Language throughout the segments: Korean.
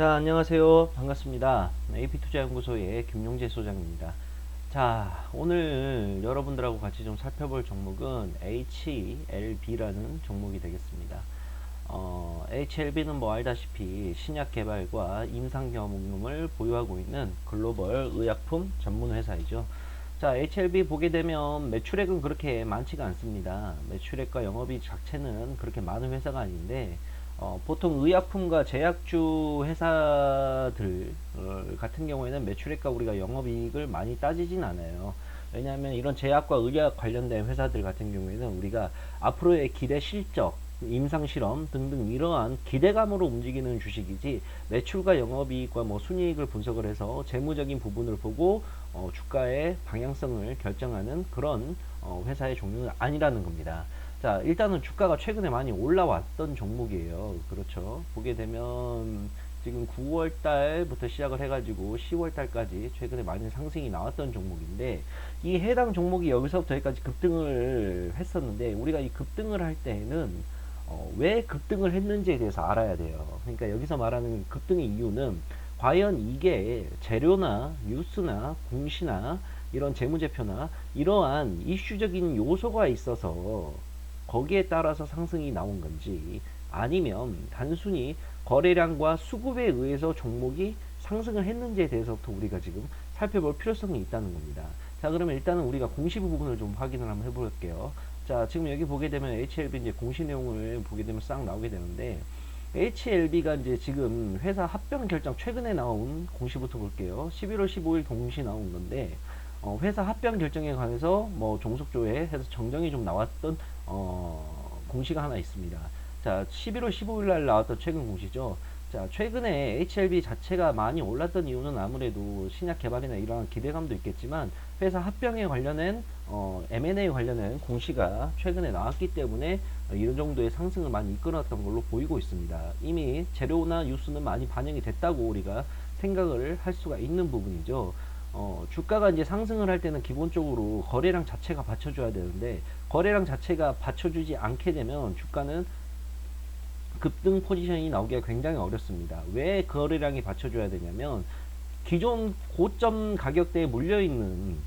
자, 안녕하세요. 반갑습니다. AP투자연구소의 김용재 소장입니다. 자, 오늘 여러분들하고 같이 좀 살펴볼 종목은 HLB라는 종목이 되겠습니다. HLB는 뭐 알다시피 신약 개발과 임상 경험을 보유하고 있는 글로벌 의약품 전문 회사이죠. 자, HLB 보게 되면 매출액은 그렇게 많지가 않습니다. 매출액과 영업이익 자체는 그렇게 많은 회사가 아닌데 보통 의약품과 제약주 회사들 같은 경우에는 매출액과 우리가 영업이익을 많이 따지진 않아요. 왜냐하면 이런 제약과 의약 관련된 회사들 같은 경우에는 우리가 앞으로의 기대 실적, 임상실험 등등 이러한 기대감으로 움직이는 주식이지 매출과 영업이익과 뭐 순이익을 분석을 해서 재무적인 부분을 보고 주가의 방향성을 결정하는 그런 회사의 종류는 아니라는 겁니다. 자, 일단은 주가가 최근에 많이 올라왔던 종목이에요. 그렇죠. 보게 되면 지금 9월 달부터 시작을 해가지고 10월 달까지 최근에 많이 상승이 나왔던 종목인데 이 해당 종목이 여기서부터 여기까지 급등을 했었는데 우리가 이 급등을 할 때에는 왜 급등을 했는지에 대해서 알아야 돼요. 그러니까 여기서 말하는 급등의 이유는 과연 이게 재료나 뉴스나 공시나 이런 재무제표나 이러한 이슈적인 요소가 있어서 거기에 따라서 상승이 나온 건지 아니면 단순히 거래량과 수급에 의해서 종목이 상승을 했는지에 대해서부터 우리가 지금 살펴볼 필요성이 있다는 겁니다. 자, 그러면 일단은 우리가 공시 부분을 좀 확인을 한번 해볼게요. 자, 지금 여기 보게 되면 HLB 이제 공시 내용을 보게 되면 싹 나오게 되는데 HLB가 이제 지금 회사 합병 결정 최근에 나온 공시부터 볼게요. 11월 15일 공시 나온 건데 회사 합병 결정에 관해서 뭐 종속조회 해서 정정이 좀 나왔던 공시가 하나 있습니다. 자, 11월 15일 날 나왔던 최근 공시죠. 자, 최근에 HLB 자체가 많이 올랐던 이유는 아무래도 신약 개발이나 이러한 기대감도 있겠지만 회사 합병에 관련된 M&A 관련된 공시가 최근에 나왔기 때문에 이런 정도의 상승을 많이 이끌었던 걸로 보이고 있습니다. 이미 재료나 뉴스는 많이 반영이 됐다고 우리가 생각을 할 수가 있는 부분이죠. 주가가 이제 상승을 할 때는 기본적으로 거래량 자체가 받쳐줘야 되는데 거래량 자체가 받쳐주지 않게 되면 주가는 급등 포지션이 나오기가 굉장히 어렵습니다. 왜 거래량이 받쳐줘야 되냐면 기존 고점 가격대에 물려있는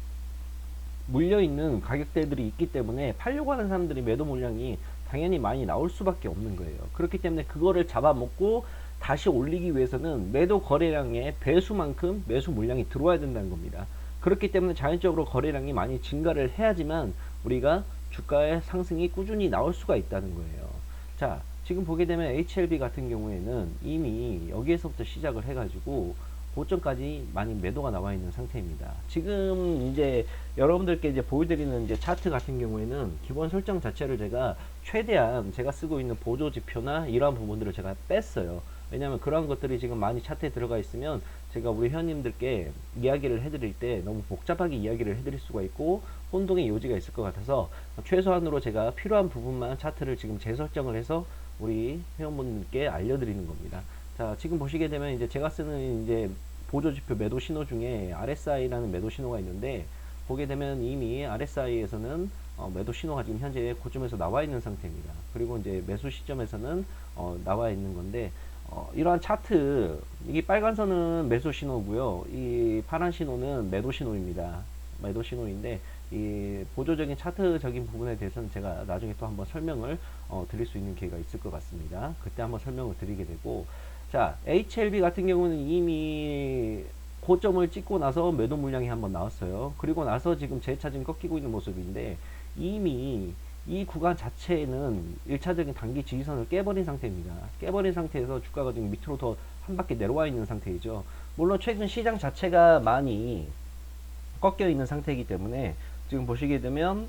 가격대들이 있기 때문에 팔려고 하는 사람들이 매도 물량이 당연히 많이 나올 수밖에 없는 거예요. 그렇기 때문에 그거를 잡아먹고 다시 올리기 위해서는 매도 거래량의 배수만큼 매수 물량이 들어와야 된다는 겁니다. 그렇기 때문에 자연적으로 거래량이 많이 증가를 해야지만 우리가 주가의 상승이 꾸준히 나올 수가 있다는 거예요. 자, 지금 보게 되면 HLB 같은 경우에는 이미 여기에서부터 시작을 해가지고 고점까지 많이 매도가 나와 있는 상태입니다. 지금 이제 여러분들께 이제 보여드리는 이제 차트 같은 경우에는 기본 설정 자체를 제가 최대한 제가 쓰고 있는 보조 지표나 이러한 부분들을 제가 뺐어요. 왜냐하면 그런 것들이 지금 많이 차트에 들어가 있으면 제가 우리 회원님들께 이야기를 해드릴 때 너무 복잡하게 이야기를 해드릴 수가 있고 혼동의 요지가 있을 것 같아서 최소한으로 제가 필요한 부분만 차트를 지금 재설정을 해서 우리 회원분들께 알려드리는 겁니다. 자, 지금 보시게 되면 이제 제가 쓰는 이제 보조지표 매도 신호 중에 RSI라는 매도 신호가 있는데 보게 되면 이미 RSI에서는 매도 신호가 지금 현재 고점에서 나와 있는 상태입니다. 그리고 이제 매수 시점에서는 나와 있는 건데 이러한 차트 이 빨간 선은 매수 신호고요. 이 파란 신호는 매도 신호입니다. 매도 신호인데 이 보조적인 차트적인 부분에 대해서는 제가 나중에 또 한번 설명을 드릴 수 있는 기회가 있을 것 같습니다. 그때 한번 설명을 드리게 되고 자, HLB 같은 경우는 이미 고점을 찍고 나서 매도 물량이 한번 나왔어요. 그리고 나서 지금 재차 지금 꺾이고 있는 모습인데 이미 이 구간 자체는 1차적인 단기 지지선을 깨버린 상태입니다. 깨버린 상태에서 주가가 지금 밑으로 더 한 바퀴 내려와 있는 상태이죠. 물론 최근 시장 자체가 많이 꺾여 있는 상태이기 때문에 지금 보시게 되면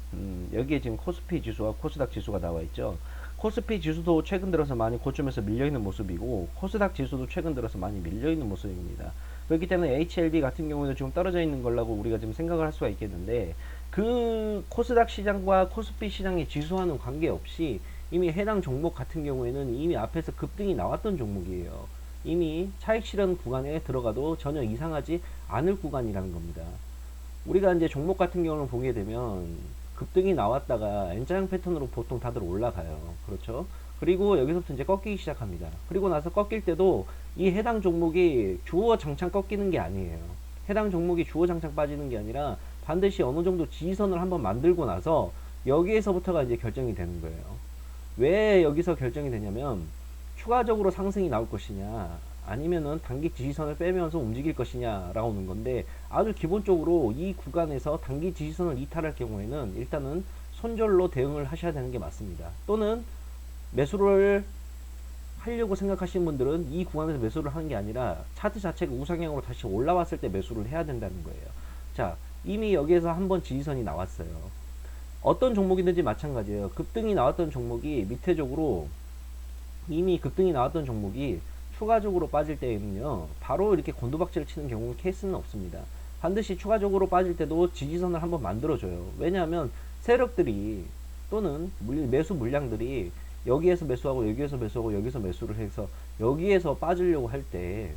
여기에 지금 코스피 지수와 코스닥 지수가 나와 있죠. 코스피 지수도 최근 들어서 많이 고점에서 밀려있는 모습이고 코스닥 지수도 최근 들어서 많이 밀려있는 모습입니다. 그렇기 때문에 HLB 같은 경우는 지금 떨어져 있는 걸라고 우리가 지금 생각을 할 수가 있겠는데 그 코스닥 시장과 코스피 시장의 지수와는 관계없이 이미 해당 종목 같은 경우에는 이미 앞에서 급등이 나왔던 종목이에요. 이미 차익 실현 구간에 들어가도 전혀 이상하지 않을 구간이라는 겁니다. 우리가 이제 종목 같은 경우는 보게 되면 급등이 나왔다가 N자형 패턴으로 보통 다들 올라가요. 그렇죠? 그리고 여기서부터 이제 꺾이기 시작합니다. 그리고 나서 꺾일 때도 이 해당 종목이 주어 장창 꺾이는 게 아니에요. 해당 종목이 주어 장창 빠지는 게 아니라 반드시 어느 정도 지지선을 한번 만들고 나서 여기에서부터가 이제 결정이 되는 거예요. 왜 여기서 결정이 되냐면 추가적으로 상승이 나올 것이냐 아니면은 단기 지지선을 빼면서 움직일 것이냐 라는 건데, 아주 기본적으로 이 구간에서 단기 지지선을 이탈할 경우에는 일단은 손절로 대응을 하셔야 되는 게 맞습니다. 또는 매수를 하려고 생각하시는 분들은 이 구간에서 매수를 하는 게 아니라 차트 자체가 우상향으로 다시 올라왔을 때 매수를 해야 된다는 거예요. 자, 이미 여기에서 한번 지지선이 나왔어요. 어떤 종목이든지 마찬가지예요. 급등이 나왔던 종목이 밑에적으로 이미 급등이 나왔던 종목이 추가적으로 빠질 때에는요, 바로 이렇게 곤두박질을 치는 경우 케이스는 없습니다. 반드시 추가적으로 빠질 때도 지지선을 한번 만들어줘요. 왜냐하면 세력들이 또는 매수 물량들이 여기에서 매수하고 여기에서 매수하고 여기서 매수를 해서 여기에서 빠지려고 할 때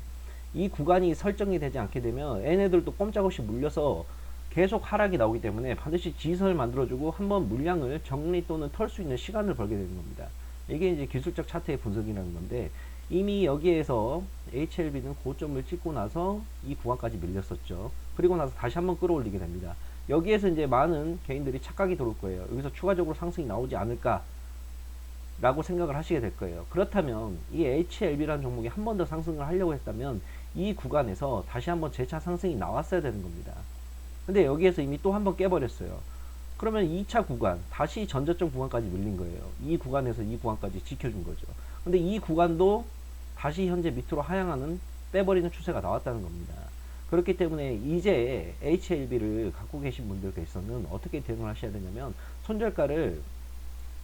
이 구간이 설정이 되지 않게 되면 얘네들도 꼼짝없이 물려서 계속 하락이 나오기 때문에 반드시 지지선을 만들어주고 한번 물량을 정리 또는 털 수 있는 시간을 벌게 되는 겁니다. 이게 이제 기술적 차트의 분석이라는 건데, 이미 여기에서 HLB는 고점을 찍고 나서 이 구간까지 밀렸었죠. 그리고 나서 다시 한번 끌어올리게 됩니다. 여기에서 이제 많은 개인들이 착각이 들어올 거예요. 여기서 추가적으로 상승이 나오지 않을까 라고 생각을 하시게 될 거예요. 그렇다면 이 HLB라는 종목이 한 번 더 상승을 하려고 했다면 이 구간에서 다시 한번 재차 상승이 나왔어야 되는 겁니다. 근데 여기에서 이미 또 한 번 깨버렸어요. 그러면 2차 구간, 다시 전저점 구간까지 밀린 거예요. 이 구간에서 이 구간까지 지켜준 거죠. 근데 이 구간도 다시 현재 밑으로 하향하는 빼버리는 추세가 나왔다는 겁니다. 그렇기 때문에 이제 HLB를 갖고 계신 분들께서는 어떻게 대응을 하셔야 되냐면, 손절가를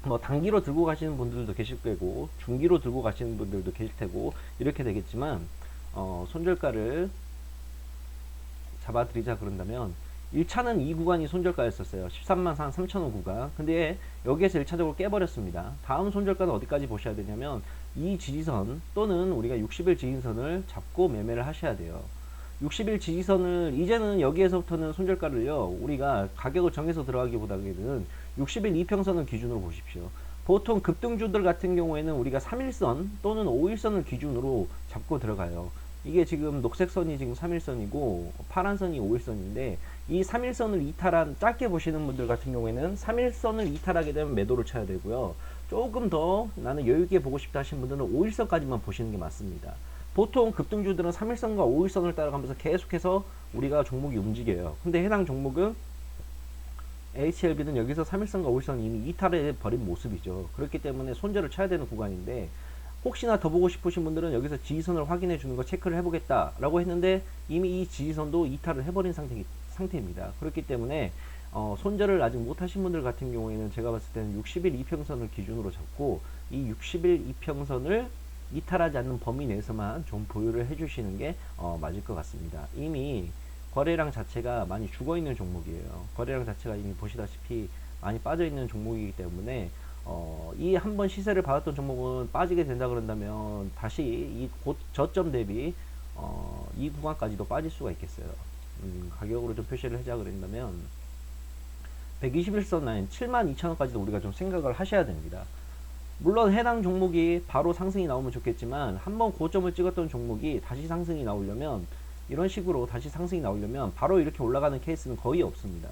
뭐 단기로 들고 가시는 분들도 계실 거고 중기로 들고 가시는 분들도 계실 테고 이렇게 되겠지만, 손절가를 잡아드리자 그런다면 1차는 이 구간이 손절가였었어요. 13만 3,000원 구간. 근데 여기에서 1차적으로 깨버렸습니다. 다음 손절가는 어디까지 보셔야 되냐면 이 지지선 또는 우리가 60일 지지선을 잡고 매매를 하셔야 돼요. 60일 지지선을 이제는 여기에서부터는 손절가를요, 우리가 가격을 정해서 들어가기보다는 60일 이평선을 기준으로 보십시오. 보통 급등주들 같은 경우에는 우리가 3일선 또는 5일선을 기준으로 잡고 들어가요. 이게 지금 녹색선이 지금 3일선이고 파란선이 5일선인데, 이 3일선을 이탈한, 짧게 보시는 분들 같은 경우에는 3일선을 이탈하게 되면 매도를 쳐야 되고요. 조금 더 나는 여유있게 보고 싶다 하시는 분들은 5일선까지만 보시는 게 맞습니다. 보통 급등주들은 3일선과 5일선을 따라가면서 계속해서 우리가 종목이 움직여요. 근데 해당 종목은 HLB는 여기서 3일선과 5일선 이미 이탈해 버린 모습이죠. 그렇기 때문에 손절을 쳐야 되는 구간인데, 혹시나 더 보고 싶으신 분들은 여기서 지지선을 확인해 주는 거 체크를 해보겠다 라고 했는데 이미 이 지지선도 이탈을 해버린 상태입니다. 그렇기 때문에 손절을 아직 못 하신 분들 같은 경우에는 제가 봤을 때는 60일 이평선을 기준으로 잡고 이 60일 이평선을 이탈하지 않는 범위 내에서만 좀 보유를 해주시는 게 맞을 것 같습니다. 이미 거래량 자체가 많이 죽어있는 종목이에요. 거래량 자체가 이미 보시다시피 많이 빠져있는 종목이기 때문에 이 한번 시세를 받았던 종목은 빠지게 된다 그런다면 다시 이 저점 대비 이 구간까지도 빠질 수가 있겠어요. 가격으로 좀 표시를 하자 그런다면 121선 라인 72,000원까지도 우리가 좀 생각을 하셔야 됩니다. 물론 해당 종목이 바로 상승이 나오면 좋겠지만, 한번 고점을 찍었던 종목이 다시 상승이 나오려면, 이런 식으로 다시 상승이 나오려면 바로 이렇게 올라가는 케이스는 거의 없습니다.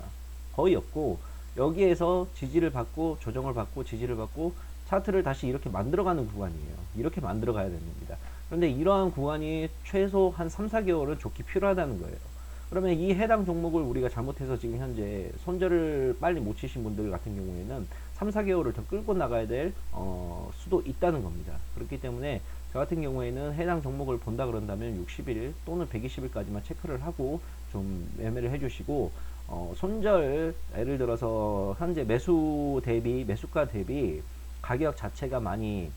거의 없고, 여기에서 지지를 받고 조정을 받고 지지를 받고 차트를 다시 이렇게 만들어가는 구간이에요. 이렇게 만들어 가야 됩니다. 그런데 이러한 구간이 최소 한 3-4개월은 좋게 필요하다는 거예요. 그러면 이 해당 종목을 우리가 잘못해서 지금 현재 손절을 빨리 못 치신 분들 같은 경우에는 3-4개월을 더 끌고 나가야 될 수도 있다는 겁니다. 그렇기 때문에 저 같은 경우에는 해당 종목을 본다 그런다면 60일 또는 120일까지만 체크를 하고 좀 매매를 해주시고, 손절, 예를 들어서 현재 매수가 대비 가격 자체가 많이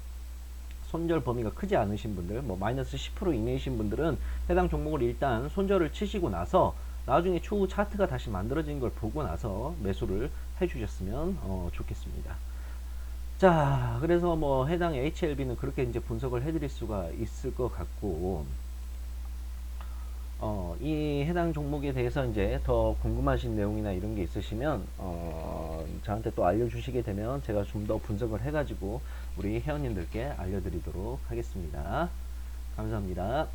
손절 범위가 크지 않으신 분들, 뭐 마이너스 10% 이내이신 분들은 해당 종목을 일단 손절을 치시고 나서 나중에 추후 차트가 다시 만들어진 걸 보고 나서 매수를 해주셨으면 좋겠습니다. 자, 그래서 뭐 해당 HLB는 그렇게 이제 분석을 해드릴 수가 있을 것 같고, 이 해당 종목에 대해서 이제 더 궁금하신 내용이나 이런 게 있으시면, 저한테 또 알려주시게 되면 제가 좀 더 분석을 해가지고 우리 회원님들께 알려드리도록 하겠습니다. 감사합니다.